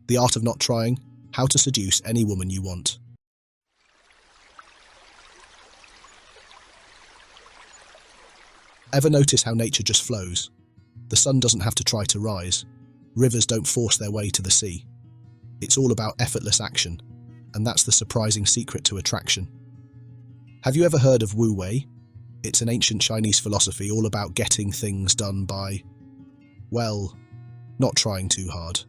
The art of not trying, how to seduce any woman you want. Ever notice how nature just flows? The sun doesn't have to try to rise. Rivers don't force their way to the sea. It's all about effortless action, and that's the surprising secret to attraction. Have you ever heard of Wu Wei? It's an ancient Chinese philosophy all about getting things done by, well, not trying too hard.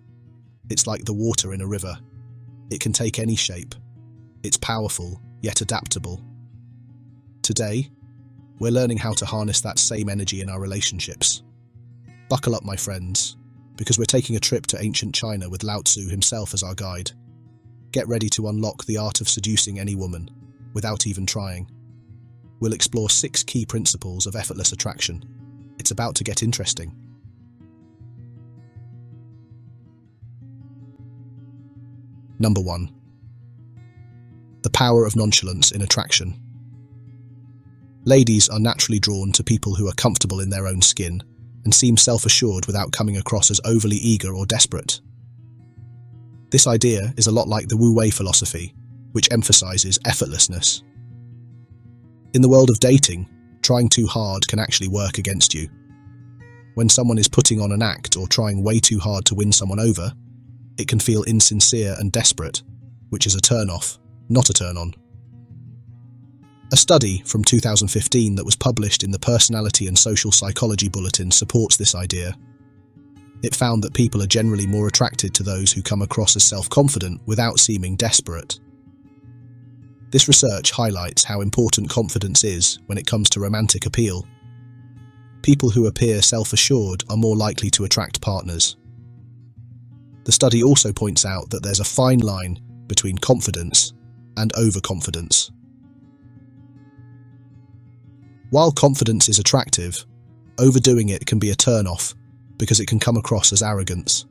It's like the water in a river. It can take any shape. It's powerful, yet adaptable. Today, we're learning how to harness that same energy in our relationships. Buckle up, my friends, because we're taking a trip to ancient China with Lao Tzu himself as our guide. Get ready to unlock the art of seducing any woman, without even trying. We'll explore 6 key principles of effortless attraction. It's about to get interesting. Number 1. The power of nonchalance in attraction. Ladies are naturally drawn to people who are comfortable in their own skin and seem self-assured without coming across as overly eager or desperate. This idea is a lot like the Wu Wei philosophy, which emphasizes effortlessness. In the world of dating, trying too hard can actually work against you. When someone is putting on an act or trying way too hard to win someone over, it can feel insincere and desperate, which is a turn-off, not a turn-on. A study from 2015 that was published in the Personality and Social Psychology Bulletin supports this idea. It found that people are generally more attracted to those who come across as self-confident without seeming desperate. This research highlights how important confidence is when it comes to romantic appeal. People who appear self-assured are more likely to attract partners. The study also points out that there's a fine line between confidence and overconfidence. While confidence is attractive, overdoing it can be a turn-off because it can come across as arrogance.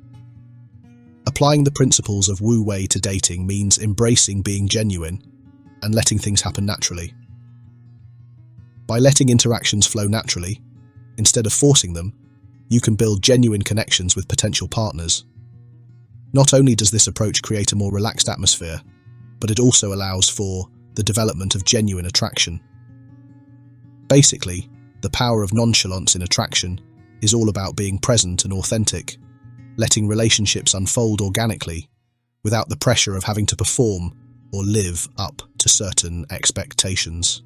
Applying the principles of Wu Wei to dating means embracing being genuine and letting things happen naturally. By letting interactions flow naturally, instead of forcing them, you can build genuine connections with potential partners. Not only does this approach create a more relaxed atmosphere, but it also allows for the development of genuine attraction. Basically, the power of nonchalance in attraction is all about being present and authentic, letting relationships unfold organically, without the pressure of having to perform or live up to certain expectations.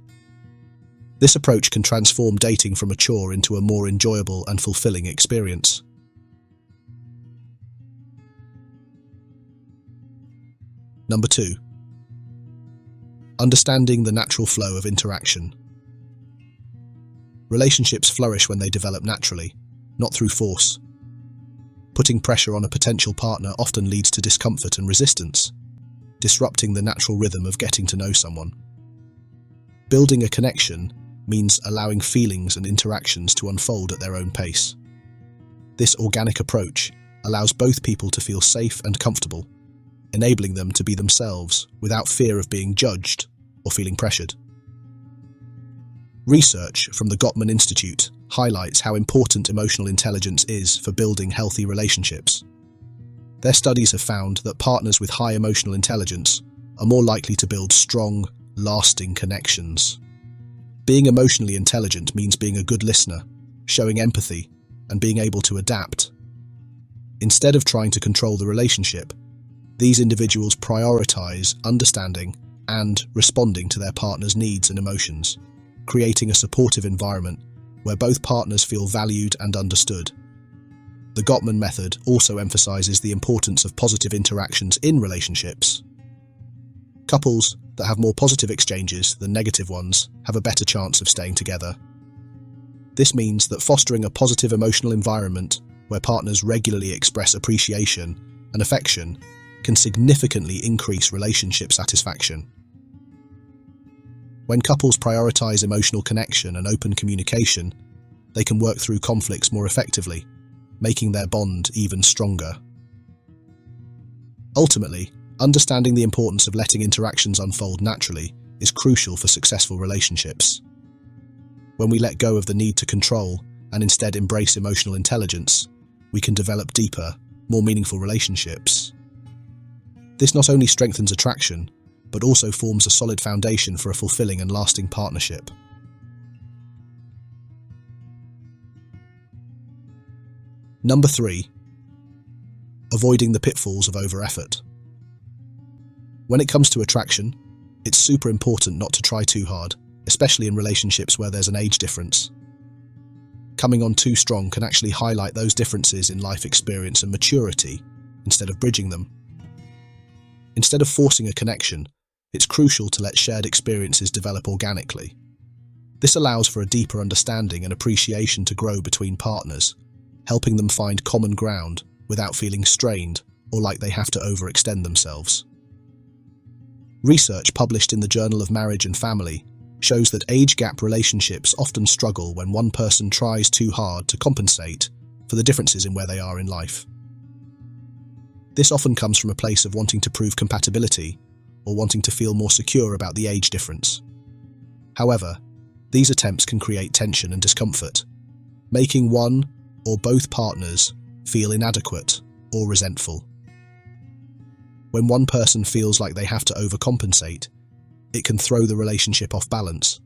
This approach can transform dating from a chore into a more enjoyable and fulfilling experience. Number 2. Understanding the natural flow of interaction. Relationships flourish when they develop naturally, not through force. Putting pressure on a potential partner often leads to discomfort and resistance, disrupting the natural rhythm of getting to know someone. Building a connection means allowing feelings and interactions to unfold at their own pace. This organic approach allows both people to feel safe and comfortable, enabling them to be themselves without fear of being judged or feeling pressured. Research from the Gottman Institute highlights how important emotional intelligence is for building healthy relationships. Their studies have found that partners with high emotional intelligence are more likely to build strong, lasting connections. Being emotionally intelligent means being a good listener, showing empathy, and being able to adapt. Instead of trying to control the relationship, these individuals prioritize understanding and responding to their partner's needs and emotions, creating a supportive environment where both partners feel valued and understood. The Gottman method also emphasizes the importance of positive interactions in relationships. Couples that have more positive exchanges than negative ones have a better chance of staying together. This means that fostering a positive emotional environment where partners regularly express appreciation and affection can significantly increase relationship satisfaction. When couples prioritize emotional connection and open communication, they can work through conflicts more effectively, making their bond even stronger. Ultimately, understanding the importance of letting interactions unfold naturally is crucial for successful relationships. When we let go of the need to control and instead embrace emotional intelligence, we can develop deeper, more meaningful relationships. This not only strengthens attraction, but also forms a solid foundation for a fulfilling and lasting partnership. Number 3. Avoiding the pitfalls of over-effort. When it comes to attraction, it's super important not to try too hard, especially in relationships where there's an age difference. Coming on too strong can actually highlight those differences in life experience and maturity instead of bridging them. Instead of forcing a connection, it's crucial to let shared experiences develop organically. This allows for a deeper understanding and appreciation to grow between partners, helping them find common ground without feeling strained or like they have to overextend themselves. Research published in the Journal of Marriage and Family shows that age gap relationships often struggle when one person tries too hard to compensate for the differences in where they are in life. This often comes from a place of wanting to prove compatibility or wanting to feel more secure about the age difference. However, these attempts can create tension and discomfort, making one or both partners feel inadequate or resentful. When one person feels like they have to overcompensate, it can throw the relationship off balance,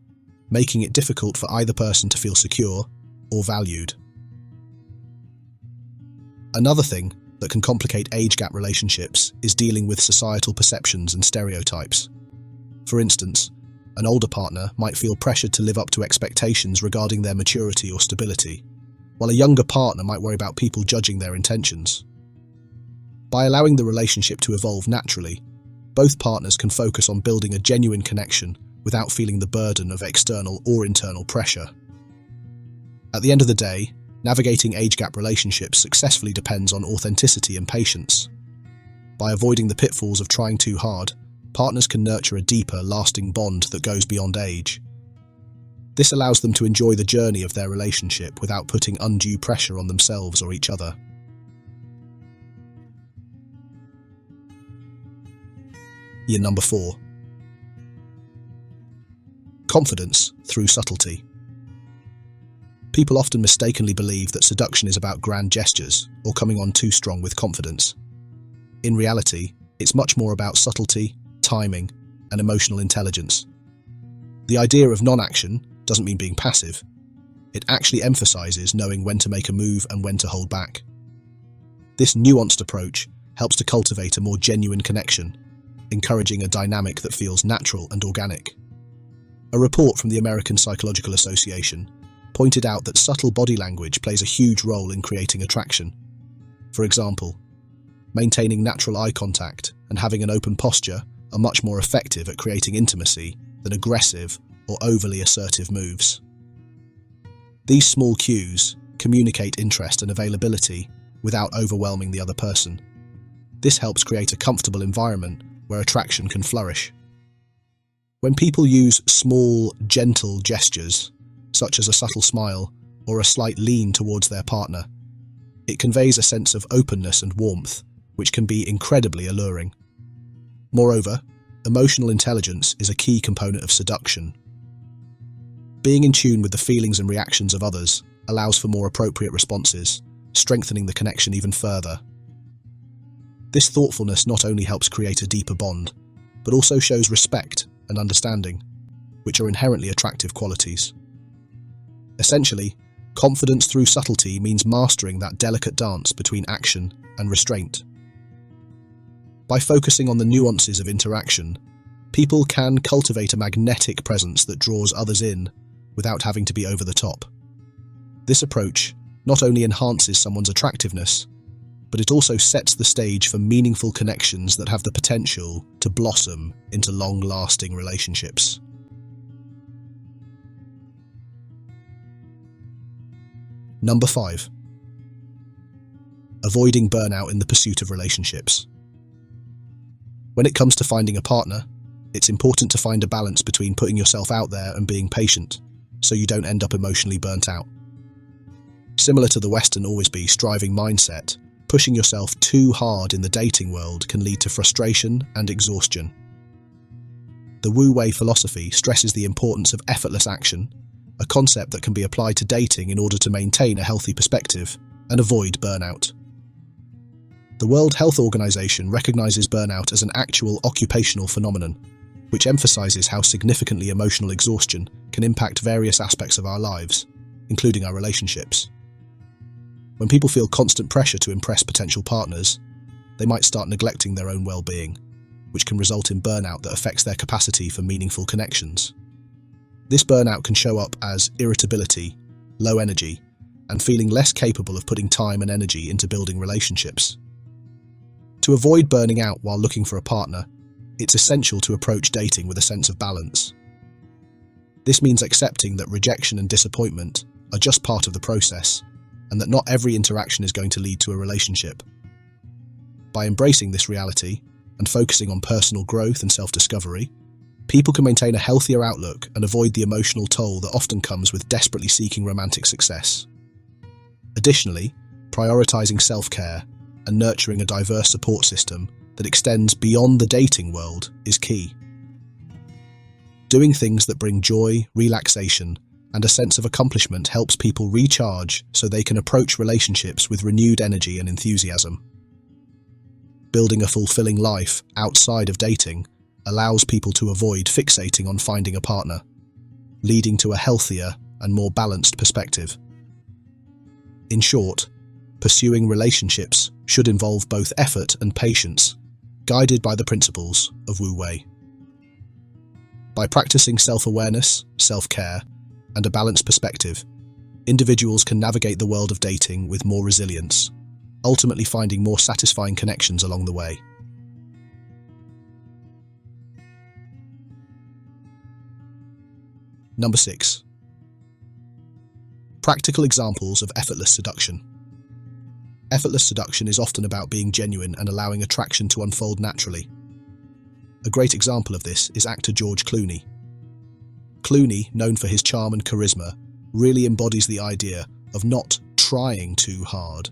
making it difficult for either person to feel secure or valued. Another thing that can complicate age gap relationships is dealing with societal perceptions and stereotypes. For instance, an older partner might feel pressured to live up to expectations regarding their maturity or stability, while a younger partner might worry about people judging their intentions. By allowing the relationship to evolve naturally, both partners can focus on building a genuine connection without feeling the burden of external or internal pressure. At the end of the day, navigating age gap relationships successfully depends on authenticity and patience. By avoiding the pitfalls of trying too hard, partners can nurture a deeper, lasting bond that goes beyond age. This allows them to enjoy the journey of their relationship without putting undue pressure on themselves or each other. Number 4. Confidence through subtlety. People often mistakenly believe that seduction is about grand gestures or coming on too strong with confidence. In reality, it's much more about subtlety, timing, and emotional intelligence. The idea of non-action doesn't mean being passive. It actually emphasizes knowing when to make a move and when to hold back. This nuanced approach helps to cultivate a more genuine connection, encouraging a dynamic that feels natural and organic. A report from the American Psychological Association pointed out that subtle body language plays a huge role in creating attraction. For example, maintaining natural eye contact and having an open posture are much more effective at creating intimacy than aggressive or overly assertive moves. These small cues communicate interest and availability without overwhelming the other person. This helps create a comfortable environment where attraction can flourish. When people use small, gentle gestures, such as a subtle smile or a slight lean towards their partner, it conveys a sense of openness and warmth, which can be incredibly alluring. Moreover, emotional intelligence is a key component of seduction. Being in tune with the feelings and reactions of others allows for more appropriate responses, strengthening the connection even further. This thoughtfulness not only helps create a deeper bond, but also shows respect and understanding, which are inherently attractive qualities. Essentially, confidence through subtlety means mastering that delicate dance between action and restraint. By focusing on the nuances of interaction, people can cultivate a magnetic presence that draws others in without having to be over the top. This approach not only enhances someone's attractiveness, but it also sets the stage for meaningful connections that have the potential to blossom into long-lasting relationships. Number 5. Avoiding burnout in the pursuit of relationships. When it comes to finding a partner, it's important to find a balance between putting yourself out there and being patient, so you don't end up emotionally burnt out. Similar to the Western always-be striving mindset, pushing yourself too hard in the dating world can lead to frustration and exhaustion. The Wu Wei philosophy stresses the importance of effortless action, a concept that can be applied to dating in order to maintain a healthy perspective and avoid burnout. The World Health Organization recognizes burnout as an actual occupational phenomenon, which emphasizes how significantly emotional exhaustion can impact various aspects of our lives, including our relationships. When people feel constant pressure to impress potential partners, they might start neglecting their own well-being, which can result in burnout that affects their capacity for meaningful connections. This burnout can show up as irritability, low energy, and feeling less capable of putting time and energy into building relationships. To avoid burning out while looking for a partner, it's essential to approach dating with a sense of balance. This means accepting that rejection and disappointment are just part of the process, and that not every interaction is going to lead to a relationship. By embracing this reality and focusing on personal growth and self-discovery, people can maintain a healthier outlook and avoid the emotional toll that often comes with desperately seeking romantic success. Additionally, prioritizing self-care and nurturing a diverse support system that extends beyond the dating world is key. Doing things that bring joy, relaxation, and a sense of accomplishment helps people recharge so they can approach relationships with renewed energy and enthusiasm. Building a fulfilling life outside of dating allows people to avoid fixating on finding a partner, leading to a healthier and more balanced perspective. In short, pursuing relationships should involve both effort and patience, guided by the principles of Wu Wei. By practicing self-awareness, self-care, and a balanced perspective, individuals can navigate the world of dating with more resilience, ultimately finding more satisfying connections along the way. Number 6. Practical examples of effortless seduction. Effortless seduction is often about being genuine and allowing attraction to unfold naturally. A great example of this is actor George Clooney. Clooney, known for his charm and charisma, really embodies the idea of not trying too hard.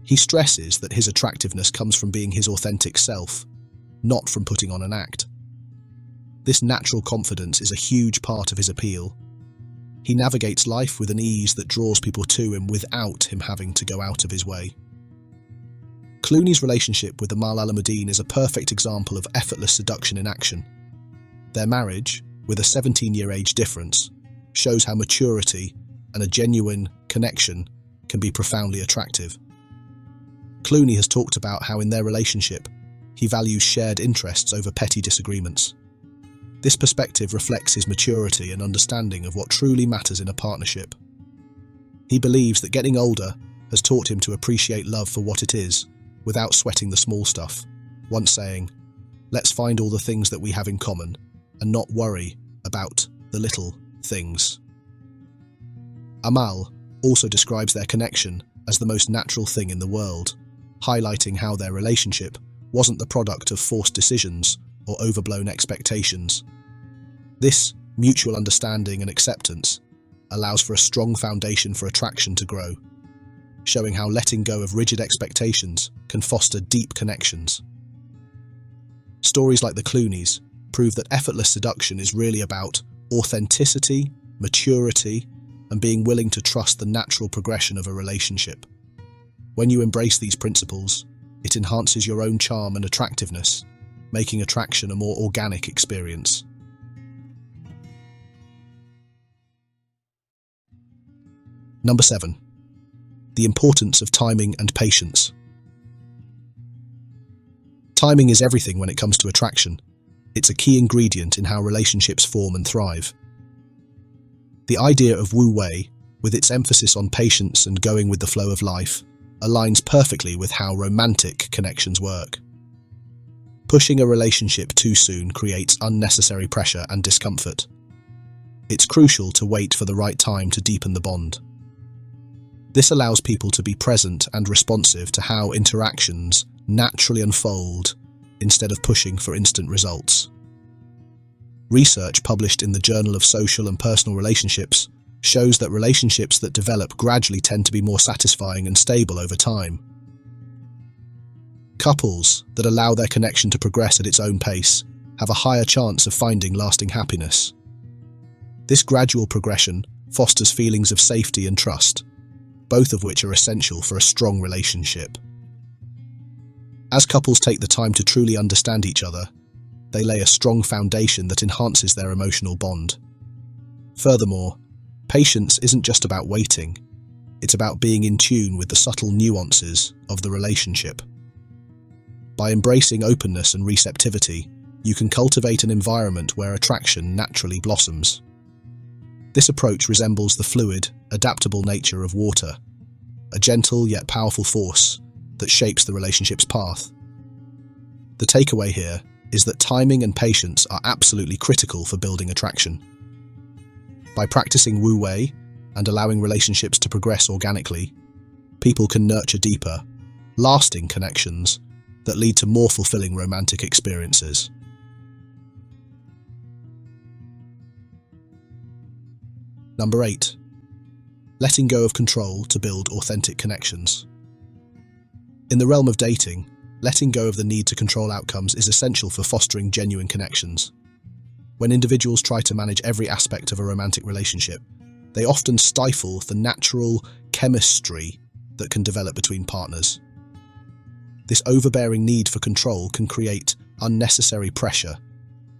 He stresses that his attractiveness comes from being his authentic self, not from putting on an act. This natural confidence is a huge part of his appeal. He navigates life with an ease that draws people to him without him having to go out of his way. Clooney's relationship with Amal Alamuddin is a perfect example of effortless seduction in action. Their marriage, with a 17-year age difference, shows how maturity and a genuine connection can be profoundly attractive. Clooney has talked about how in their relationship, he values shared interests over petty disagreements. This perspective reflects his maturity and understanding of what truly matters in a partnership. He believes that getting older has taught him to appreciate love for what it is, without sweating the small stuff, once saying, "Let's find all the things that we have in common, and not worry about the little things." Amal also describes their connection as the most natural thing in the world, highlighting how their relationship wasn't the product of forced decisions or overblown expectations. This mutual understanding and acceptance allows for a strong foundation for attraction to grow, showing how letting go of rigid expectations can foster deep connections. Stories like the Clooneys prove that effortless seduction is really about authenticity, maturity, and being willing to trust the natural progression of a relationship. When you embrace these principles, it enhances your own charm and attractiveness, making attraction a more organic experience. Number 7. The importance of timing and patience. Timing is everything when it comes to attraction. It's a key ingredient in how relationships form and thrive. The idea of Wu Wei, with its emphasis on patience and going with the flow of life, aligns perfectly with how romantic connections work. Pushing a relationship too soon creates unnecessary pressure and discomfort. It's crucial to wait for the right time to deepen the bond. This allows people to be present and responsive to how interactions naturally unfold instead of pushing for instant results. Research published in the Journal of Social and Personal Relationships shows that relationships that develop gradually tend to be more satisfying and stable over time. Couples that allow their connection to progress at its own pace have a higher chance of finding lasting happiness. This gradual progression fosters feelings of safety and trust, both of which are essential for a strong relationship. As couples take the time to truly understand each other, they lay a strong foundation that enhances their emotional bond. Furthermore, patience isn't just about waiting, it's about being in tune with the subtle nuances of the relationship. By embracing openness and receptivity, you can cultivate an environment where attraction naturally blossoms. This approach resembles the fluid, adaptable nature of water, a gentle yet powerful force that shapes the relationship's path. The takeaway here is that timing and patience are absolutely critical for building attraction. By practicing Wu Wei and allowing relationships to progress organically, people can nurture deeper, lasting connections that lead to more fulfilling romantic experiences. Number 8. Letting go of control to build authentic connections. In the realm of dating, letting go of the need to control outcomes is essential for fostering genuine connections. When individuals try to manage every aspect of a romantic relationship, they often stifle the natural chemistry that can develop between partners. This overbearing need for control can create unnecessary pressure,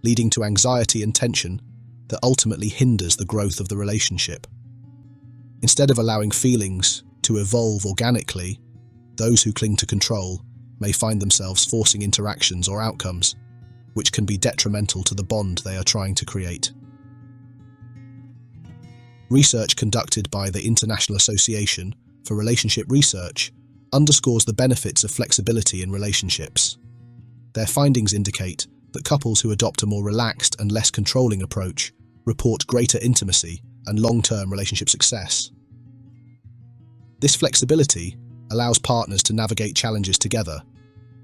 leading to anxiety and tension that ultimately hinders the growth of the relationship. Instead of allowing feelings to evolve organically, those who cling to control may find themselves forcing interactions or outcomes which can be detrimental to the bond they are trying to create. Research conducted by the International Association for Relationship Research underscores the benefits of flexibility in relationships. Their findings indicate that couples who adopt a more relaxed and less controlling approach report greater intimacy and long-term relationship success. This flexibility allows partners to navigate challenges together,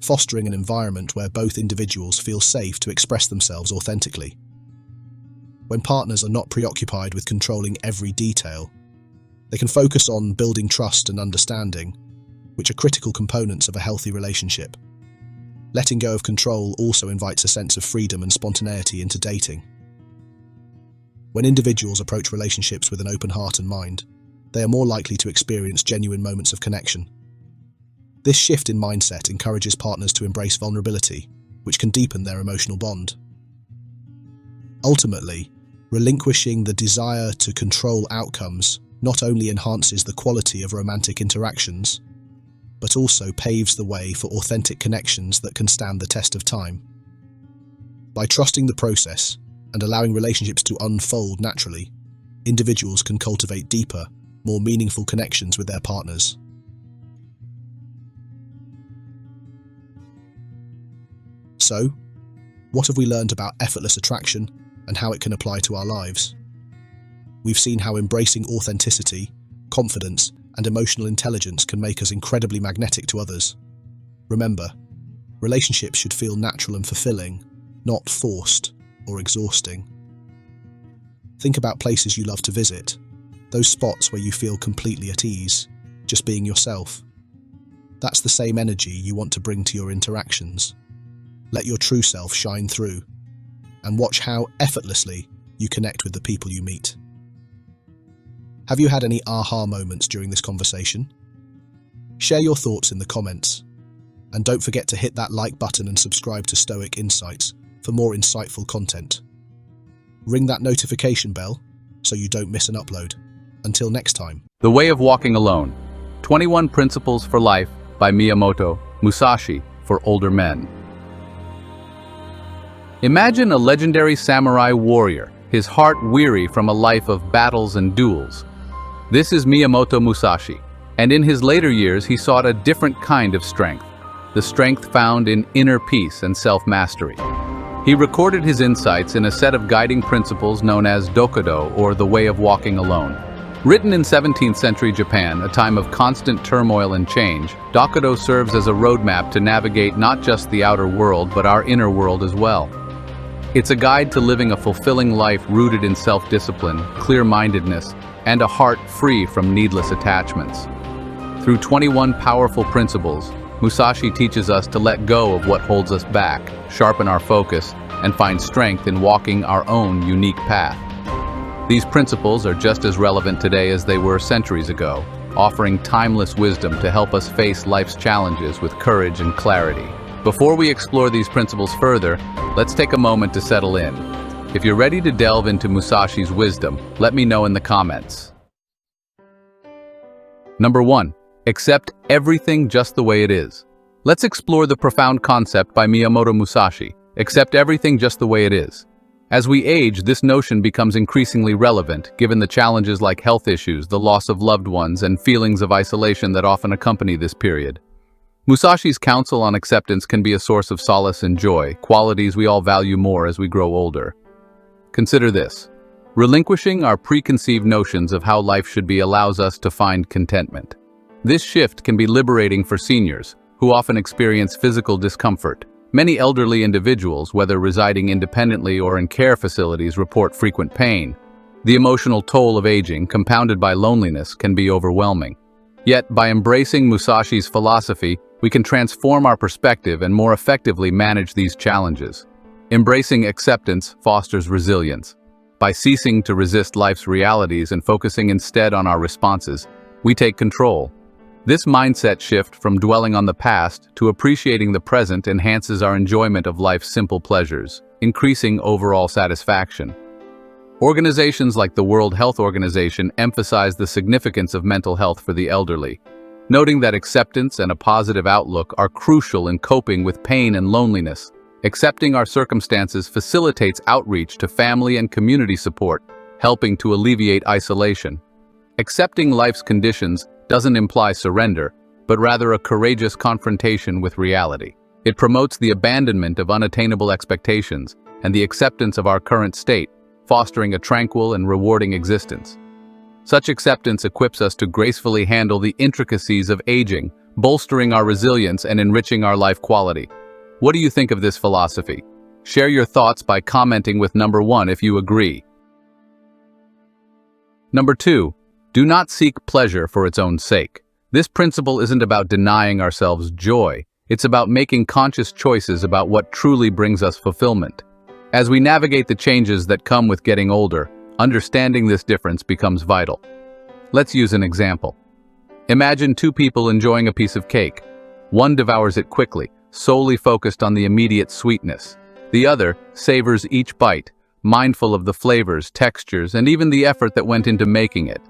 fostering an environment where both individuals feel safe to express themselves authentically. When partners are not preoccupied with controlling every detail, they can focus on building trust and understanding, which are critical components of a healthy relationship. Letting go of control also invites a sense of freedom and spontaneity into dating. When individuals approach relationships with an open heart and mind, they are more likely to experience genuine moments of connection. This shift in mindset encourages partners to embrace vulnerability, which can deepen their emotional bond. Ultimately, relinquishing the desire to control outcomes not only enhances the quality of romantic interactions, but also paves the way for authentic connections that can stand the test of time. By trusting the process and allowing relationships to unfold naturally, individuals can cultivate deeper, more meaningful connections with their partners. So, what have we learned about effortless attraction and how it can apply to our lives? We've seen how embracing authenticity, confidence, and emotional intelligence can make us incredibly magnetic to others. Remember, relationships should feel natural and fulfilling, not forced or exhausting. Think about places you love to visit, those spots where you feel completely at ease, just being yourself. That's the same energy you want to bring to your interactions. Let your true self shine through, and watch how effortlessly you connect with the people you meet. Have you had any aha moments during this conversation? Share your thoughts in the comments, and don't forget to hit that like button and subscribe to Stoic Insights for more insightful content. Ring that notification bell so you don't miss an upload. Until next time. The Way of Walking Alone, 21 Principles for Life by Miyamoto Musashi for older men. Imagine a legendary samurai warrior, his heart weary from a life of battles and duels. This is Miyamoto Musashi, and in his later years he sought a different kind of strength, the strength found in inner peace and self-mastery. He recorded his insights in a set of guiding principles known as Dokudo, or the Way of Walking Alone. Written in 17th century Japan, a time of constant turmoil and change, Dokudo serves as a roadmap to navigate not just the outer world but our inner world as well. It's a guide to living a fulfilling life rooted in self-discipline, clear-mindedness, and a heart free from needless attachments. Through 21 powerful principles, Musashi teaches us to let go of what holds us back, sharpen our focus, and find strength in walking our own unique path. These principles are just as relevant today as they were centuries ago, offering timeless wisdom to help us face life's challenges with courage and clarity. Before we explore these principles further, let's take a moment to settle in. If you're ready to delve into Musashi's wisdom, let me know in the comments. Number 1. Accept everything just the way it is. Let's explore the profound concept by Miyamoto Musashi. Accept everything just the way it is. As we age, this notion becomes increasingly relevant, given the challenges like health issues, the loss of loved ones, and feelings of isolation that often accompany this period. Musashi's counsel on acceptance can be a source of solace and joy, qualities we all value more as we grow older. Consider this. Relinquishing our preconceived notions of how life should be allows us to find contentment. This shift can be liberating for seniors, who often experience physical discomfort. Many elderly individuals, whether residing independently or in care facilities, report frequent pain. The emotional toll of aging, compounded by loneliness, can be overwhelming. Yet, by embracing Musashi's philosophy, we can transform our perspective and more effectively manage these challenges. Embracing acceptance fosters resilience. By ceasing to resist life's realities and focusing instead on our responses, we take control. This mindset shift from dwelling on the past to appreciating the present enhances our enjoyment of life's simple pleasures, increasing overall satisfaction. Organizations like the World Health Organization emphasize the significance of mental health for the elderly, noting that acceptance and a positive outlook are crucial in coping with pain and loneliness. Accepting our circumstances facilitates outreach to family and community support, helping to alleviate isolation. Accepting life's conditions doesn't imply surrender, but rather a courageous confrontation with reality. It promotes the abandonment of unattainable expectations and the acceptance of our current state, fostering a tranquil and rewarding existence. Such acceptance equips us to gracefully handle the intricacies of aging, bolstering our resilience and enriching our life quality. What do you think of this philosophy? Share your thoughts by commenting with number 1 if you agree. Number 2. Do not seek pleasure for its own sake. This principle isn't about denying ourselves joy. It's about making conscious choices about what truly brings us fulfillment. As we navigate the changes that come with getting older, understanding this difference becomes vital. Let's use an example. Imagine 2 people enjoying a piece of cake. One devours it quickly, solely focused on the immediate sweetness. The other savors each bite, mindful of the flavors, textures, and even the effort that went into making it.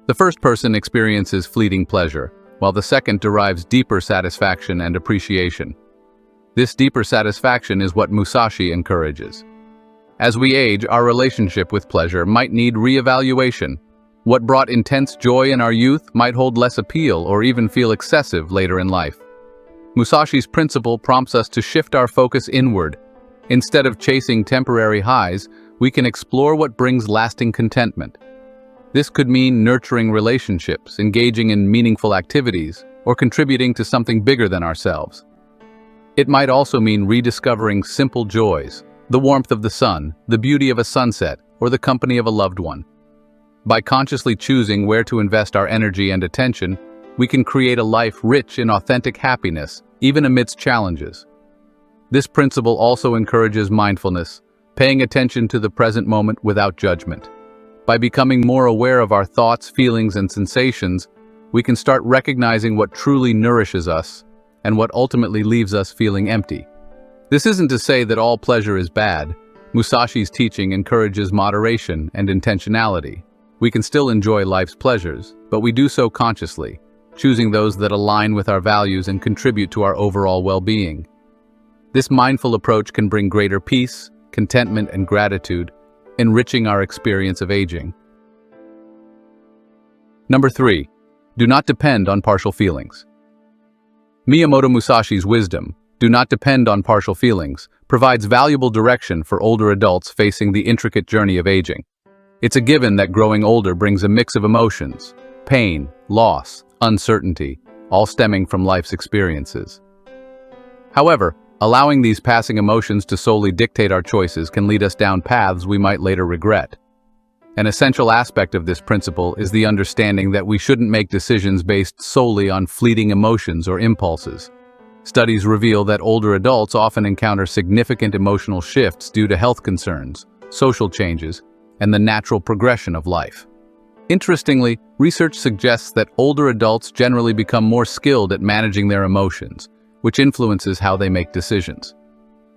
The first person experiences fleeting pleasure, while the second derives deeper satisfaction and appreciation. This deeper satisfaction is what Musashi encourages. As we age, our relationship with pleasure might need re-evaluation. What brought intense joy in our youth might hold less appeal or even feel excessive later in life. Musashi's principle prompts us to shift our focus inward. Instead of chasing temporary highs, we can explore what brings lasting contentment. This could mean nurturing relationships, engaging in meaningful activities, or contributing to something bigger than ourselves. It might also mean rediscovering simple joys, the warmth of the sun, the beauty of a sunset, or the company of a loved one. By consciously choosing where to invest our energy and attention, we can create a life rich in authentic happiness, even amidst challenges. This principle also encourages mindfulness, paying attention to the present moment without judgment. By becoming more aware of our thoughts, feelings, and sensations, we can start recognizing what truly nourishes us and what ultimately leaves us feeling empty. This isn't to say that all pleasure is bad. Musashi's teaching encourages moderation and intentionality. We can still enjoy life's pleasures, but we do so consciously, choosing those that align with our values and contribute to our overall well-being. This mindful approach can bring greater peace, contentment, and gratitude, enriching our experience of aging. Number 3. Do not depend on partial feelings. Miyamoto Musashi's wisdom, "Do not depend on partial feelings," provides valuable direction for older adults facing the intricate journey of aging. It's a given that growing older brings a mix of emotions: pain, loss, uncertainty, all stemming from life's experiences. However, allowing these passing emotions to solely dictate our choices can lead us down paths we might later regret. An essential aspect of this principle is the understanding that we shouldn't make decisions based solely on fleeting emotions or impulses. Studies reveal that older adults often encounter significant emotional shifts due to health concerns, social changes, and the natural progression of life. Interestingly, research suggests that older adults generally become more skilled at managing their emotions, which influences how they make decisions.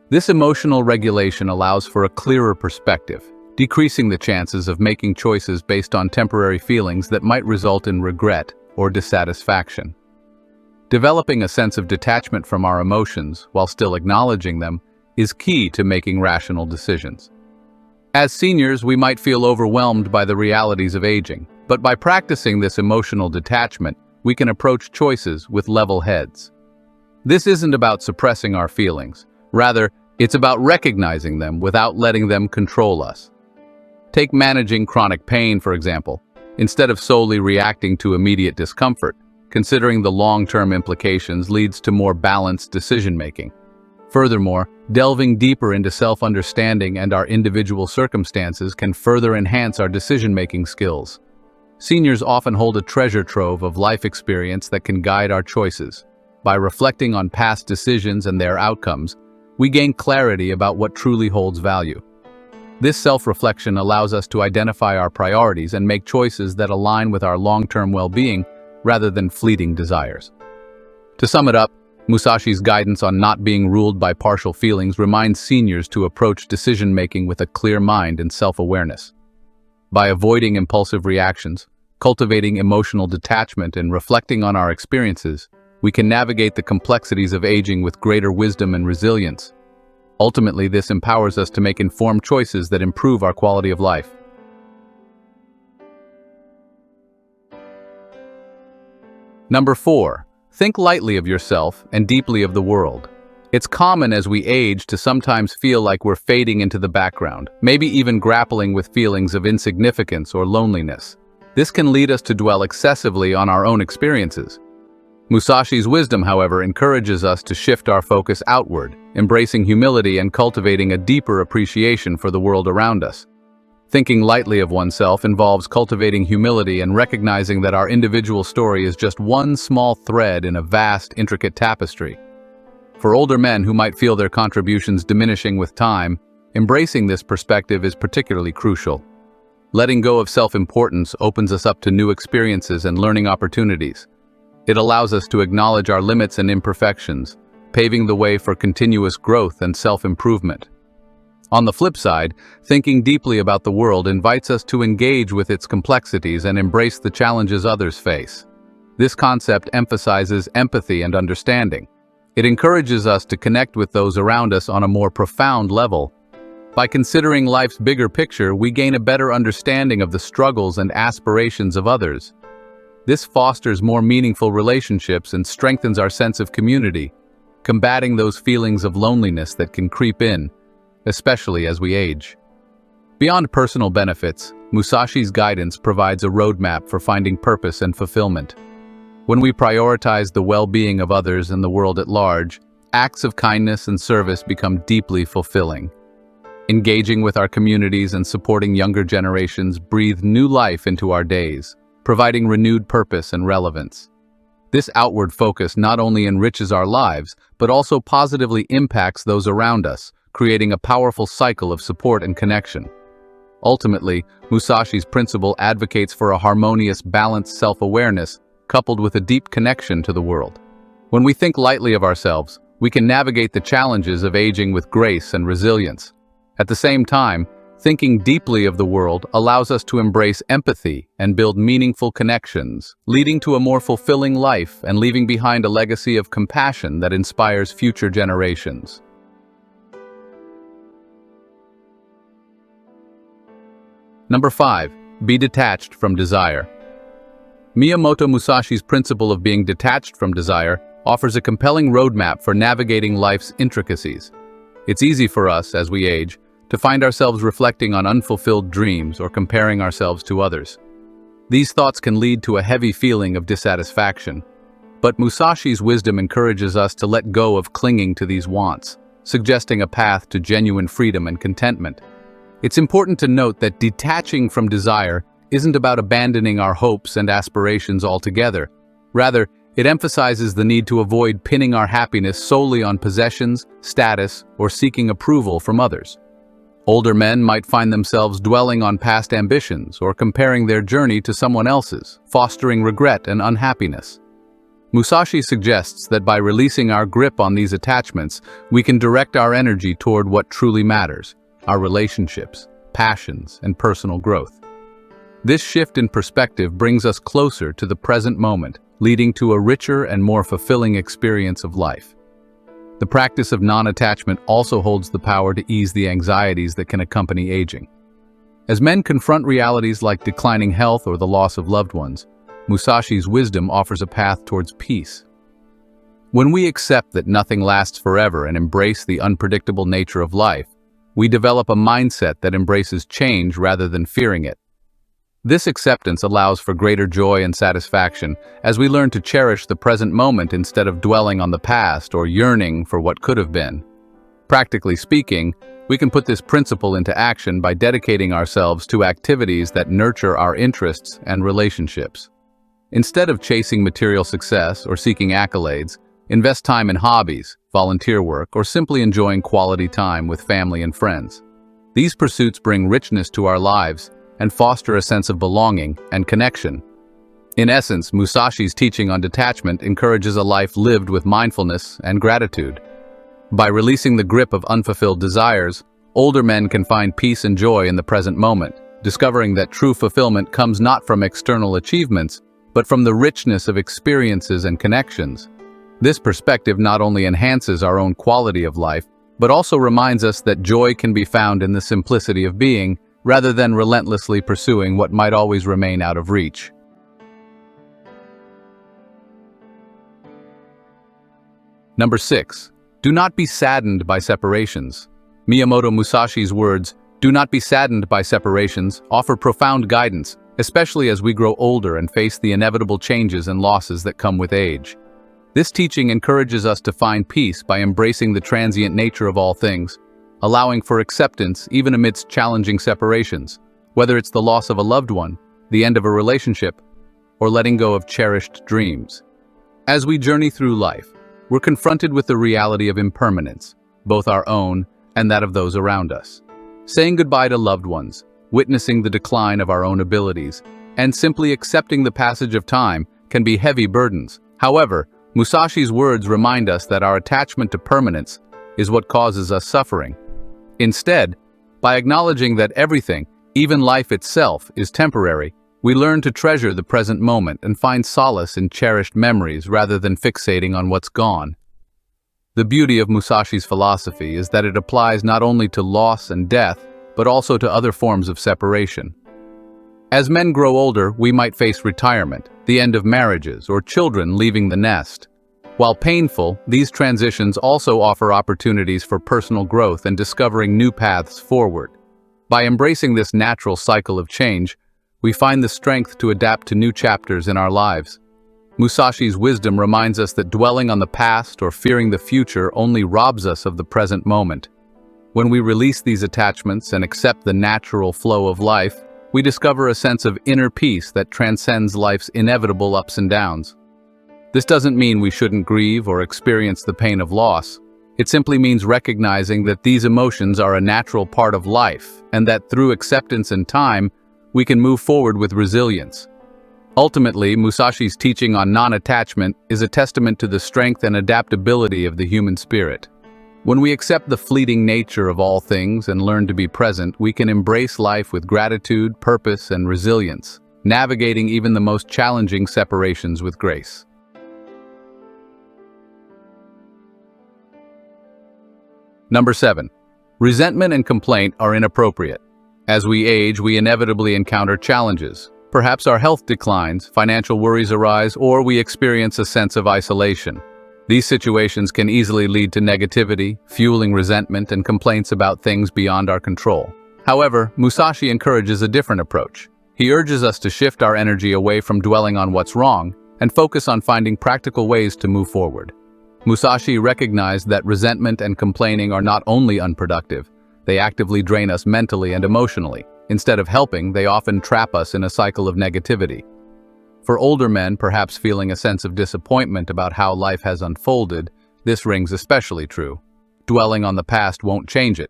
This emotional regulation allows for a clearer perspective, decreasing the chances of making choices based on temporary feelings that might result in regret or dissatisfaction. Developing a sense of detachment from our emotions while still acknowledging them is key to making rational decisions. As seniors, we might feel overwhelmed by the realities of aging, but by practicing this emotional detachment, we can approach choices with level heads. This isn't about suppressing our feelings. Rather, it's about recognizing them without letting them control us. Take managing chronic pain, for example. Instead of solely reacting to immediate discomfort, considering the long-term implications leads to more balanced decision-making. Furthermore, delving deeper into self-understanding and our individual circumstances can further enhance our decision-making skills. Seniors often hold a treasure trove of life experience that can guide our choices. By reflecting on past decisions and their outcomes, we gain clarity about what truly holds value. This self-reflection allows us to identify our priorities and make choices that align with our long-term well-being rather than fleeting desires. To sum it up, Musashi's guidance on not being ruled by partial feelings reminds seniors to approach decision-making with a clear mind and self-awareness. By avoiding impulsive reactions, cultivating emotional detachment, and reflecting on our experiences, we can navigate the complexities of aging with greater wisdom and resilience. Ultimately, this empowers us to make informed choices that improve our quality of life. Number 4. Think lightly of yourself and deeply of the world. It's common as we age to sometimes feel like we're fading into the background, maybe even grappling with feelings of insignificance or loneliness. This can lead us to dwell excessively on our own experiences. Musashi's wisdom, however, encourages us to shift our focus outward, embracing humility and cultivating a deeper appreciation for the world around us. Thinking lightly of oneself involves cultivating humility and recognizing that our individual story is just one small thread in a vast, intricate tapestry. For older men who might feel their contributions diminishing with time, embracing this perspective is particularly crucial. Letting go of self-importance opens us up to new experiences and learning opportunities. It allows us to acknowledge our limits and imperfections, paving the way for continuous growth and self-improvement. On the flip side, thinking deeply about the world invites us to engage with its complexities and embrace the challenges others face. This concept emphasizes empathy and understanding. It encourages us to connect with those around us on a more profound level. By considering life's bigger picture, we gain a better understanding of the struggles and aspirations of others. This fosters more meaningful relationships and strengthens our sense of community, combating those feelings of loneliness that can creep in, especially as we age. Beyond personal benefits, Musashi's guidance provides a roadmap for finding purpose and fulfillment. When we prioritize the well-being of others and the world at large, acts of kindness and service become deeply fulfilling. Engaging with our communities and supporting younger generations breathe new life into our days, providing renewed purpose and relevance. This outward focus not only enriches our lives, but also positively impacts those around us, creating a powerful cycle of support and connection. Ultimately, Musashi's principle advocates for a harmonious, balanced self-awareness coupled with a deep connection to the world. When we think lightly of ourselves, we can navigate the challenges of aging with grace and resilience. At the same time, thinking deeply of the world allows us to embrace empathy and build meaningful connections, leading to a more fulfilling life and leaving behind a legacy of compassion that inspires future generations. Number 5. Be detached from desire. Miyamoto Musashi's principle of being detached from desire offers a compelling roadmap for navigating life's intricacies. It's easy for us, as we age, to find ourselves reflecting on unfulfilled dreams or comparing ourselves to others. These thoughts can lead to a heavy feeling of dissatisfaction, but Musashi's wisdom encourages us to let go of clinging to these wants, suggesting a path to genuine freedom and contentment. It's important to note that detaching from desire isn't about abandoning our hopes and aspirations altogether. Rather, it emphasizes the need to avoid pinning our happiness solely on possessions, status, or seeking approval from others. Older men might find themselves dwelling on past ambitions or comparing their journey to someone else's, fostering regret and unhappiness. Musashi suggests that by releasing our grip on these attachments, we can direct our energy toward what truly matters: our relationships, passions, and personal growth. This shift in perspective brings us closer to the present moment, leading to a richer and more fulfilling experience of life. The practice of non-attachment also holds the power to ease the anxieties that can accompany aging. As men confront realities like declining health or the loss of loved ones, Musashi's wisdom offers a path towards peace. When we accept that nothing lasts forever and embrace the unpredictable nature of life, we develop a mindset that embraces change rather than fearing it. This acceptance allows for greater joy and satisfaction as we learn to cherish the present moment instead of dwelling on the past or yearning for what could have been. Practically speaking, we can put this principle into action by dedicating ourselves to activities that nurture our interests and relationships. Instead of chasing material success or seeking accolades, invest time in hobbies, volunteer work, or simply enjoying quality time with family and friends. These pursuits bring richness to our lives and foster a sense of belonging and connection. In essence, Musashi's teaching on detachment encourages a life lived with mindfulness and gratitude. By releasing the grip of unfulfilled desires, older men can find peace and joy in the present moment, discovering that true fulfillment comes not from external achievements, but from the richness of experiences and connections. This perspective not only enhances our own quality of life, but also reminds us that joy can be found in the simplicity of being, rather than relentlessly pursuing what might always remain out of reach. Number 6. Do not be saddened by separations. Miyamoto Musashi's words, "Do not be saddened by separations," offer profound guidance, especially as we grow older and face the inevitable changes and losses that come with age. This teaching encourages us to find peace by embracing the transient nature of all things, allowing for acceptance even amidst challenging separations, whether it's the loss of a loved one, the end of a relationship, or letting go of cherished dreams. As we journey through life, we're confronted with the reality of impermanence, both our own and that of those around us. Saying goodbye to loved ones, witnessing the decline of our own abilities, and simply accepting the passage of time can be heavy burdens. However, Musashi's words remind us that our attachment to permanence is what causes us suffering. Instead, by acknowledging that everything, even life itself, is temporary, we learn to treasure the present moment and find solace in cherished memories rather than fixating on what's gone. The beauty of Musashi's philosophy is that it applies not only to loss and death, but also to other forms of separation. As men grow older, we might face retirement, the end of marriages, or children leaving the nest. While painful, these transitions also offer opportunities for personal growth and discovering new paths forward. By embracing this natural cycle of change, we find the strength to adapt to new chapters in our lives. Musashi's wisdom reminds us that dwelling on the past or fearing the future only robs us of the present moment. When we release these attachments and accept the natural flow of life, we discover a sense of inner peace that transcends life's inevitable ups and downs. This doesn't mean we shouldn't grieve or experience the pain of loss. It simply means recognizing that these emotions are a natural part of life and that through acceptance and time, we can move forward with resilience. Ultimately, Musashi's teaching on non-attachment is a testament to the strength and adaptability of the human spirit. When we accept the fleeting nature of all things and learn to be present, we can embrace life with gratitude, purpose, and resilience, navigating even the most challenging separations with grace. Number 7. Resentment and complaint are inappropriate. As we age, we inevitably encounter challenges. Perhaps our health declines, financial worries arise, or we experience a sense of isolation. These situations can easily lead to negativity, fueling resentment and complaints about things beyond our control. However, Musashi encourages a different approach. He urges us to shift our energy away from dwelling on what's wrong and focus on finding practical ways to move forward. Musashi recognized that resentment and complaining are not only unproductive, they actively drain us mentally and emotionally. Instead of helping, they often trap us in a cycle of negativity. For older men, perhaps feeling a sense of disappointment about how life has unfolded, this rings especially true. Dwelling on the past won't change it.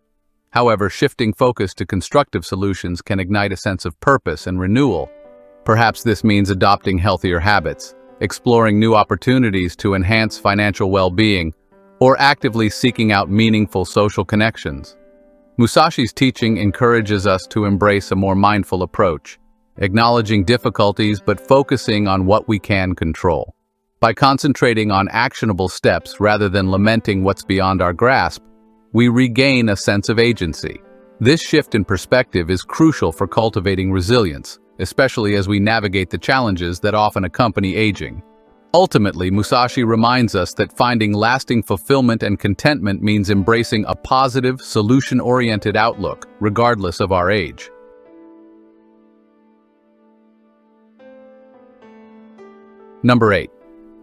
However, shifting focus to constructive solutions can ignite a sense of purpose and renewal. Perhaps this means adopting healthier habits, exploring new opportunities to enhance financial well-being, or actively seeking out meaningful social connections. Musashi's teaching encourages us to embrace a more mindful approach, acknowledging difficulties but focusing on what we can control. By concentrating on actionable steps rather than lamenting what's beyond our grasp, we regain a sense of agency. This shift in perspective is crucial for cultivating resilience, especially as we navigate the challenges that often accompany aging. Ultimately, Musashi reminds us that finding lasting fulfillment and contentment means embracing a positive, solution-oriented outlook, regardless of our age. Number 8.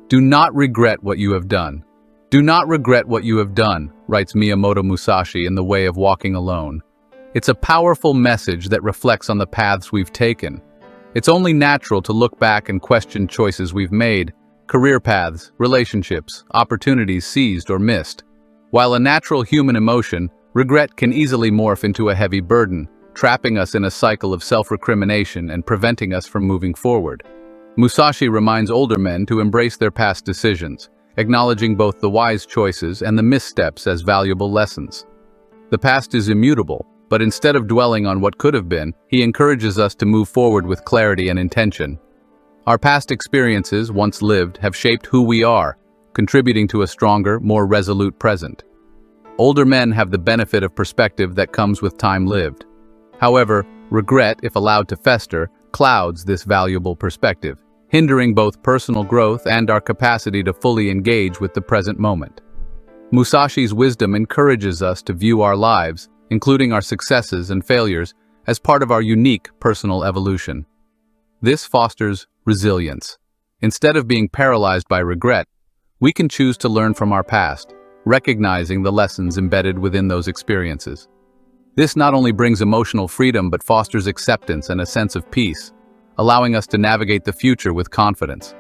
Do not regret what you have done. Do not regret what you have done, writes Miyamoto Musashi in The Way of Walking Alone. It's a powerful message that reflects on the paths we've taken. It's only natural to look back and question choices we've made, career paths, relationships, opportunities seized or missed. While a natural human emotion, regret can easily morph into a heavy burden, trapping us in a cycle of self-recrimination and preventing us from moving forward. Musashi reminds older men to embrace their past decisions, acknowledging both the wise choices and the missteps as valuable lessons. The past is immutable, but instead of dwelling on what could have been, he encourages us to move forward with clarity and intention. Our past experiences, once lived, have shaped who we are, contributing to a stronger, more resolute present. Older men have the benefit of perspective that comes with time lived. However, regret, if allowed to fester, clouds this valuable perspective, hindering both personal growth and our capacity to fully engage with the present moment. Musashi's wisdom encourages us to view our lives, including our successes and failures, as part of our unique personal evolution. This fosters resilience. Instead of being paralyzed by regret, we can choose to learn from our past, recognizing the lessons embedded within those experiences. This not only brings emotional freedom but fosters acceptance and a sense of peace, allowing us to navigate the future with confidence.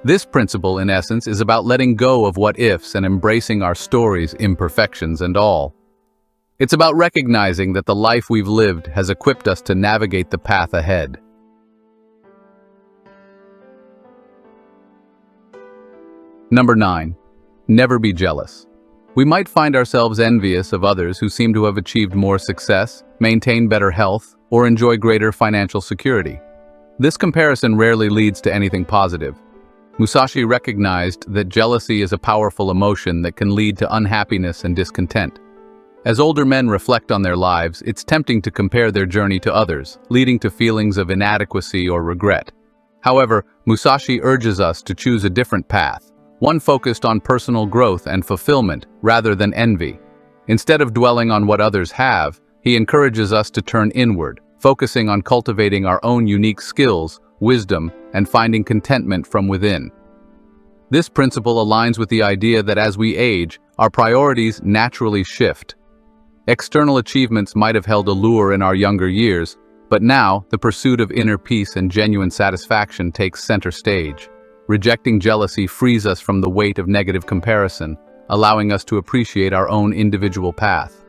This principle, in essence, is about letting go of what-ifs and embracing our stories, imperfections and all. It's about recognizing that the life we've lived has equipped us to navigate the path ahead. Number 9. Never be jealous. We might find ourselves envious of others who seem to have achieved more success, maintain better health, or enjoy greater financial security. This comparison rarely leads to anything positive. Musashi recognized that jealousy is a powerful emotion that can lead to unhappiness and discontent. As older men reflect on their lives, it's tempting to compare their journey to others, leading to feelings of inadequacy or regret. However, Musashi urges us to choose a different path, one focused on personal growth and fulfillment rather than envy. Instead of dwelling on what others have, he encourages us to turn inward, focusing on cultivating our own unique skills, wisdom, and finding contentment from within. This principle aligns with the idea that as we age, our priorities naturally shift. External achievements might have held allure in our younger years, but now the pursuit of inner peace and genuine satisfaction takes center stage. Rejecting jealousy frees us from the weight of negative comparison, allowing us to appreciate our own individual path.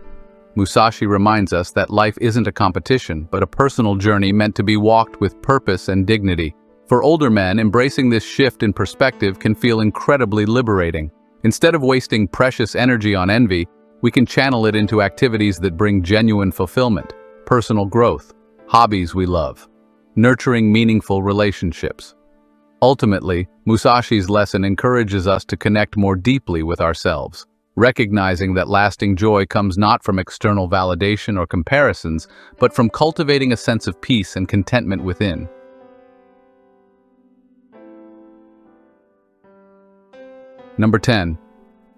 Musashi reminds us that life isn't a competition, but a personal journey meant to be walked with purpose and dignity. For older men, embracing this shift in perspective can feel incredibly liberating. Instead of wasting precious energy on envy, we can channel it into activities that bring genuine fulfillment, personal growth, hobbies we love, nurturing meaningful relationships. Ultimately, Musashi's lesson encourages us to connect more deeply with ourselves, recognizing that lasting joy comes not from external validation or comparisons, but from cultivating a sense of peace and contentment within. Number 10.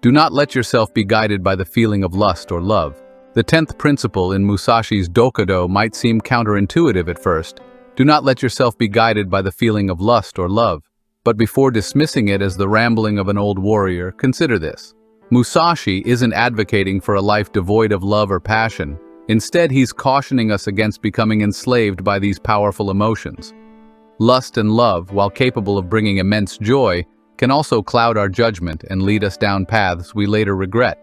Do not let yourself be guided by the feeling of lust or love. The 10th principle in Musashi's Dokudo might seem counterintuitive at first. Do not let yourself be guided by the feeling of lust or love. But before dismissing it as the rambling of an old warrior, consider this. Musashi isn't advocating for a life devoid of love or passion. Instead, he's cautioning us against becoming enslaved by these powerful emotions. Lust and love, while capable of bringing immense joy, can also cloud our judgment and lead us down paths we later regret.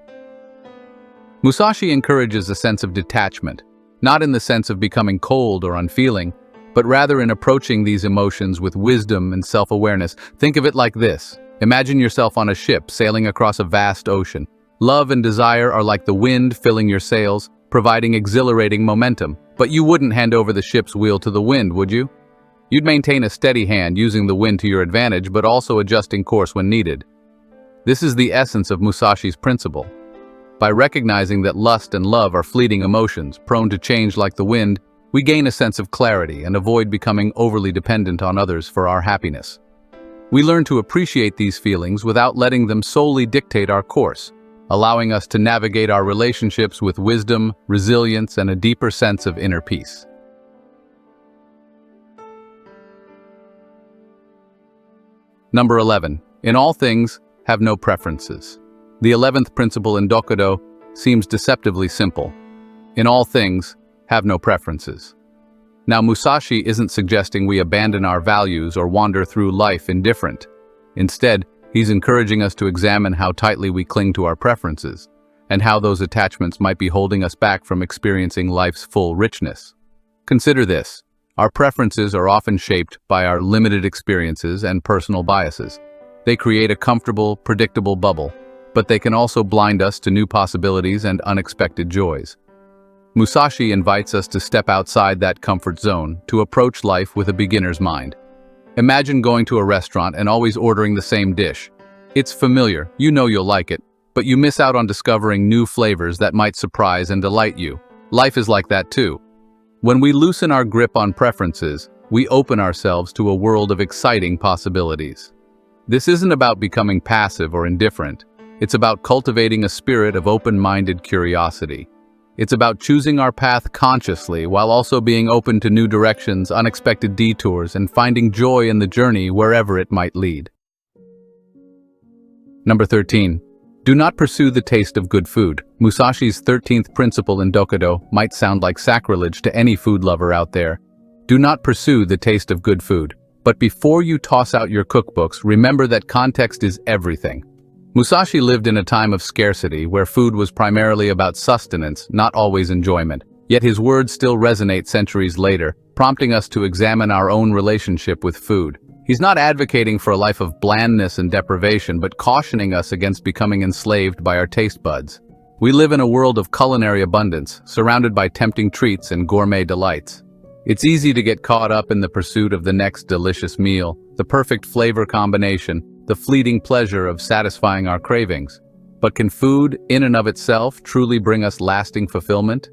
Musashi encourages a sense of detachment, not in the sense of becoming cold or unfeeling, but rather in approaching these emotions with wisdom and self-awareness. Think of it like this. Imagine yourself on a ship sailing across a vast ocean. Love and desire are like the wind filling your sails, providing exhilarating momentum. But you wouldn't hand over the ship's wheel to the wind, would you? You'd maintain a steady hand using the wind to your advantage, but also adjusting course when needed. This is the essence of Musashi's principle. By recognizing that lust and love are fleeting emotions, prone to change like the wind, we gain a sense of clarity and avoid becoming overly dependent on others for our happiness. We learn to appreciate these feelings without letting them solely dictate our course, allowing us to navigate our relationships with wisdom, resilience, and a deeper sense of inner peace. Number 11. In all things, have no preferences. The 11th principle in Dokudo seems deceptively simple. In all things, have no preferences. Now, Musashi isn't suggesting we abandon our values or wander through life indifferent. Instead, he's encouraging us to examine how tightly we cling to our preferences, and how those attachments might be holding us back from experiencing life's full richness. Consider this. Our preferences are often shaped by our limited experiences and personal biases. They create a comfortable, predictable bubble, but they can also blind us to new possibilities and unexpected joys. Musashi invites us to step outside that comfort zone, to approach life with a beginner's mind. Imagine going to a restaurant and always ordering the same dish. It's familiar, you know you'll like it, but you miss out on discovering new flavors that might surprise and delight you. Life is like that too. When we loosen our grip on preferences, we open ourselves to a world of exciting possibilities. This isn't about becoming passive or indifferent. It's about cultivating a spirit of open-minded curiosity. It's about choosing our path consciously while also being open to new directions, unexpected detours, and finding joy in the journey wherever it might lead. Number 13. Do not pursue the taste of good food. Musashi's 13th principle in Dokudo might sound like sacrilege to any food lover out there. Do not pursue the taste of good food. But before you toss out your cookbooks, remember that context is everything. Musashi lived in a time of scarcity where food was primarily about sustenance, not always enjoyment. Yet his words still resonate centuries later, prompting us to examine our own relationship with food. He's not advocating for a life of blandness and deprivation, but cautioning us against becoming enslaved by our taste buds. We live in a world of culinary abundance, surrounded by tempting treats and gourmet delights. It's easy to get caught up in the pursuit of the next delicious meal, the perfect flavor combination, the fleeting pleasure of satisfying our cravings. But can food, in and of itself, truly bring us lasting fulfillment?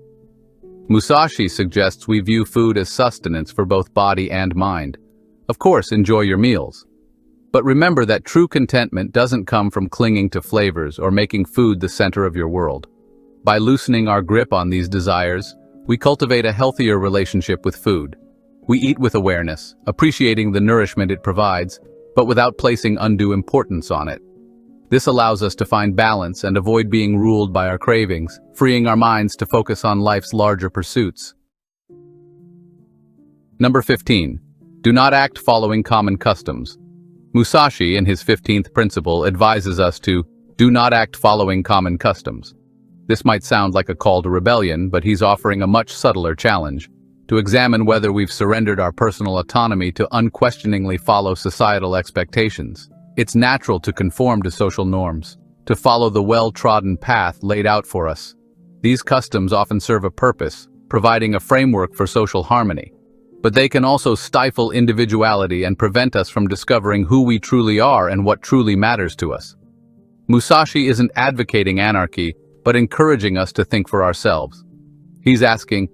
Musashi suggests we view food as sustenance for both body and mind. Of course, enjoy your meals. But remember that true contentment doesn't come from clinging to flavors or making food the center of your world. By loosening our grip on these desires, we cultivate a healthier relationship with food. We eat with awareness, appreciating the nourishment it provides, but without placing undue importance on it. This allows us to find balance and avoid being ruled by our cravings, freeing our minds to focus on life's larger pursuits. Number 15. Do not act following common customs. Musashi, in his 15th principle, advises us to do not act following common customs. This might sound like a call to rebellion, but he's offering a much subtler challenge, to examine whether we've surrendered our personal autonomy to unquestioningly follow societal expectations. It's natural to conform to social norms, to follow the well-trodden path laid out for us. These customs often serve a purpose, providing a framework for social harmony. But they can also stifle individuality and prevent us from discovering who we truly are and what truly matters to us. Musashi isn't advocating anarchy, but encouraging us to think for ourselves. He's asking,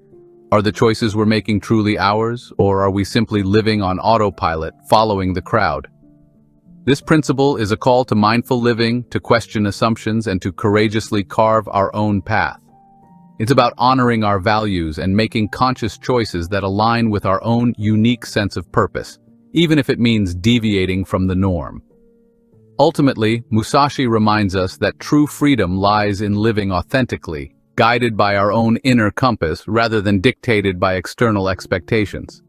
are the choices we're making truly ours, or are we simply living on autopilot, following the crowd? This principle is a call to mindful living, to question assumptions, and to courageously carve our own path. It's about honoring our values and making conscious choices that align with our own unique sense of purpose, even if it means deviating from the norm. Ultimately, Musashi reminds us that true freedom lies in living authentically, guided by our own inner compass rather than dictated by external expectations.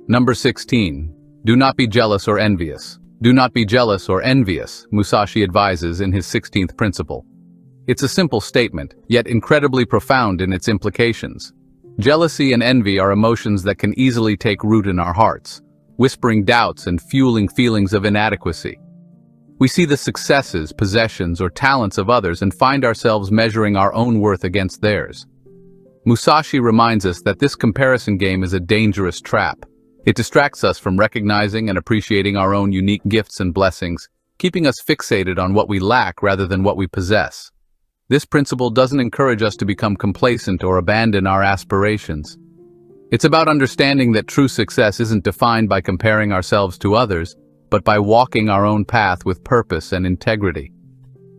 Number 16. Do not be jealous or envious. Do not be jealous or envious, Musashi advises in his 16th principle. It's a simple statement, yet incredibly profound in its implications. Jealousy and envy are emotions that can easily take root in our hearts, whispering doubts and fueling feelings of inadequacy. We see the successes, possessions, or talents of others and find ourselves measuring our own worth against theirs. Musashi reminds us that this comparison game is a dangerous trap. It distracts us from recognizing and appreciating our own unique gifts and blessings, keeping us fixated on what we lack rather than what we possess. This principle doesn't encourage us to become complacent or abandon our aspirations. It's about understanding that true success isn't defined by comparing ourselves to others, but by walking our own path with purpose and integrity.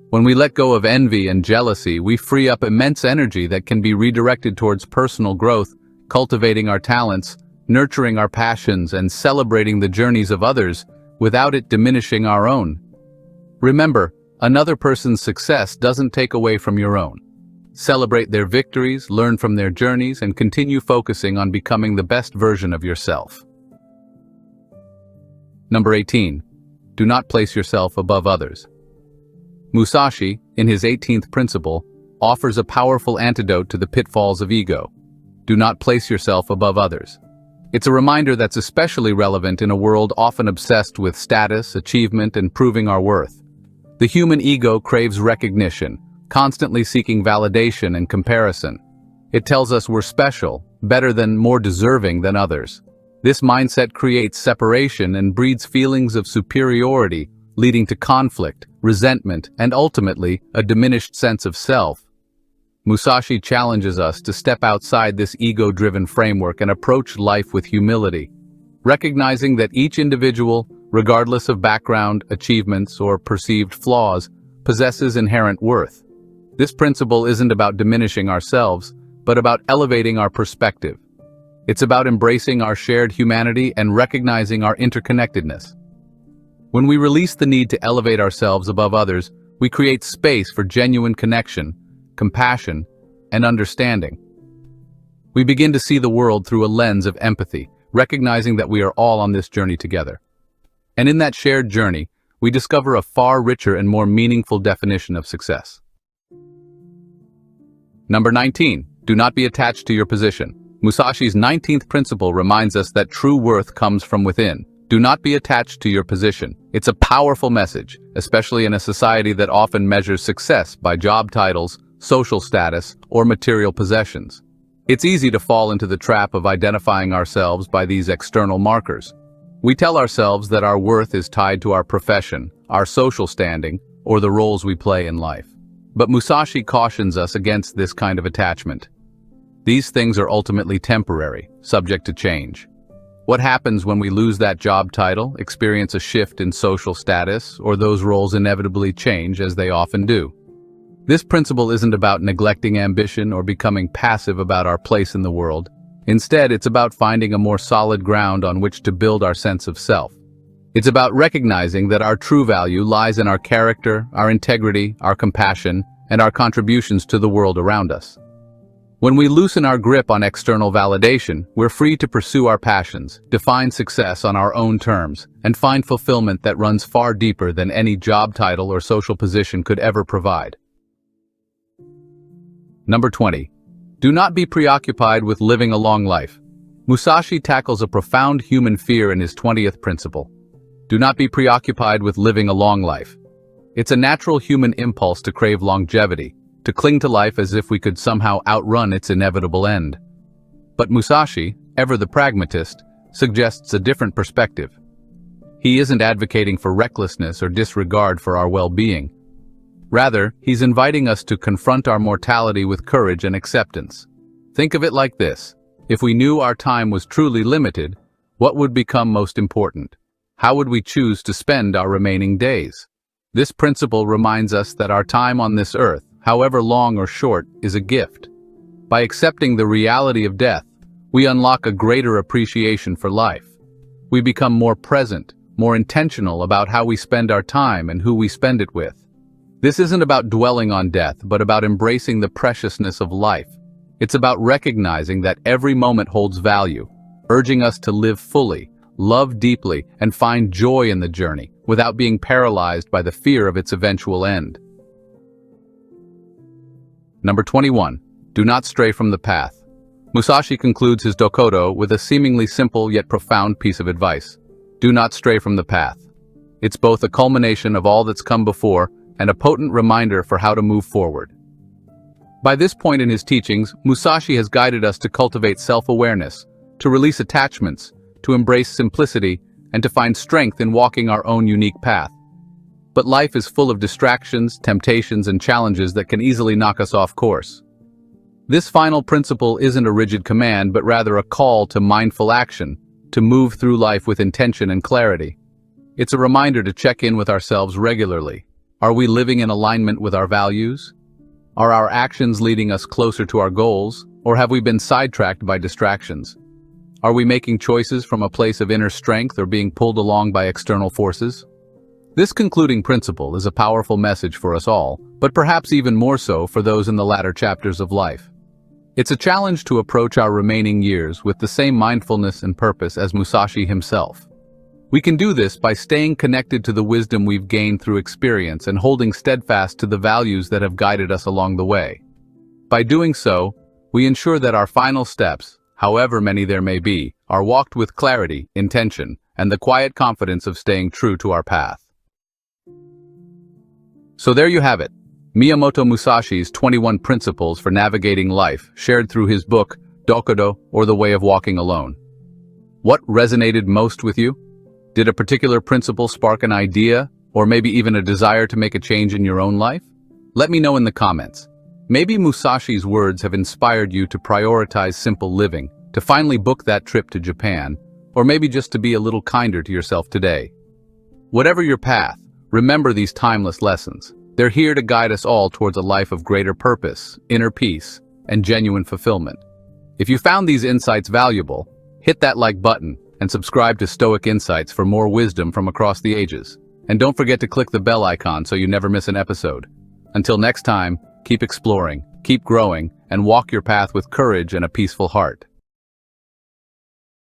When we let go of envy and jealousy, we free up immense energy that can be redirected towards personal growth, cultivating our talents, nurturing our passions, and celebrating the journeys of others without it diminishing our own. Remember, another person's success doesn't take away from your own. Celebrate their victories, learn from their journeys, and continue focusing on becoming the best version of yourself. Number 18. Do not place yourself above others. Musashi, in his 18th principle, offers a powerful antidote to the pitfalls of ego. Do not place yourself above others. It's a reminder that's especially relevant in a world often obsessed with status, achievement, and proving our worth. The human ego craves recognition, constantly seeking validation and comparison. It tells us we're special, better than, more deserving than others. This mindset creates separation and breeds feelings of superiority, leading to conflict, resentment, and ultimately, a diminished sense of self. Musashi challenges us to step outside this ego-driven framework and approach life with humility, recognizing that each individual, regardless of background, achievements, or perceived flaws, possesses inherent worth. This principle isn't about diminishing ourselves, but about elevating our perspective. It's about embracing our shared humanity and recognizing our interconnectedness. When we release the need to elevate ourselves above others, we create space for genuine connection, compassion, and understanding. We begin to see the world through a lens of empathy, recognizing that we are all on this journey together. And in that shared journey, we discover a far richer and more meaningful definition of success. Number 19. Do not be attached to your position. Musashi's 19th principle reminds us that true worth comes from within. Do not be attached to your position. It's a powerful message, especially in a society that often measures success by job titles, social status, or material possessions. It's easy to fall into the trap of identifying ourselves by these external markers. We tell ourselves that our worth is tied to our profession, our social standing, or the roles we play in life. But Musashi cautions us against this kind of attachment. These things are ultimately temporary, subject to change. What happens when we lose that job title, experience a shift in social status, or those roles inevitably change as they often do? This principle isn't about neglecting ambition or becoming passive about our place in the world. Instead, it's about finding a more solid ground on which to build our sense of self. It's about recognizing that our true value lies in our character, our integrity, our compassion, and our contributions to the world around us. When we loosen our grip on external validation, we're free to pursue our passions, define success on our own terms, and find fulfillment that runs far deeper than any job title or social position could ever provide. Number 20. Do not be preoccupied with living a long life. Musashi tackles a profound human fear in his 20th principle. Do not be preoccupied with living a long life. It's a natural human impulse to crave longevity, to cling to life as if we could somehow outrun its inevitable end. But Musashi, ever the pragmatist, suggests a different perspective. He isn't advocating for recklessness or disregard for our well-being. Rather, he's inviting us to confront our mortality with courage and acceptance. Think of it like this: if we knew our time was truly limited, what would become most important? How would we choose to spend our remaining days? This principle reminds us that our time on this earth, however long or short, is a gift. By accepting the reality of death, we unlock a greater appreciation for life. We become more present, more intentional about how we spend our time and who we spend it with. This isn't about dwelling on death, but about embracing the preciousness of life. It's about recognizing that every moment holds value, urging us to live fully, love deeply, and find joy in the journey, without being paralyzed by the fear of its eventual end. Number 21. Do not stray from the path. Musashi concludes his Dokodo with a seemingly simple yet profound piece of advice. Do not stray from the path. It's both a culmination of all that's come before and a potent reminder for how to move forward. By this point in his teachings, Musashi has guided us to cultivate self-awareness, to release attachments, to embrace simplicity, and to find strength in walking our own unique path. But life is full of distractions, temptations, and challenges that can easily knock us off course. This final principle isn't a rigid command, but rather a call to mindful action, to move through life with intention and clarity. It's a reminder to check in with ourselves regularly. Are we living in alignment with our values? Are our actions leading us closer to our goals, or have we been sidetracked by distractions? Are we making choices from a place of inner strength or being pulled along by external forces? This concluding principle is a powerful message for us all, but perhaps even more so for those in the latter chapters of life. It's a challenge to approach our remaining years with the same mindfulness and purpose as Musashi himself. We can do this by staying connected to the wisdom we've gained through experience and holding steadfast to the values that have guided us along the way. By doing so, we ensure that our final steps, however many there may be, are walked with clarity, intention, and the quiet confidence of staying true to our path. So there you have it, Miyamoto Musashi's 21 principles for navigating life, shared through his book, Dokodo, or The Way of Walking Alone. What resonated most with you? Did a particular principle spark an idea, or maybe even a desire to make a change in your own life? Let me know in the comments. Maybe Musashi's words have inspired you to prioritize simple living, to finally book that trip to Japan, or maybe just to be a little kinder to yourself today. Whatever your path, remember these timeless lessons. They're here to guide us all towards a life of greater purpose, inner peace, and genuine fulfillment. If you found these insights valuable, hit that like button and subscribe to Stoic Insights for more wisdom from across the ages. And don't forget to click the bell icon so you never miss an episode. Until next time, keep exploring, keep growing, and walk your path with courage and a peaceful heart.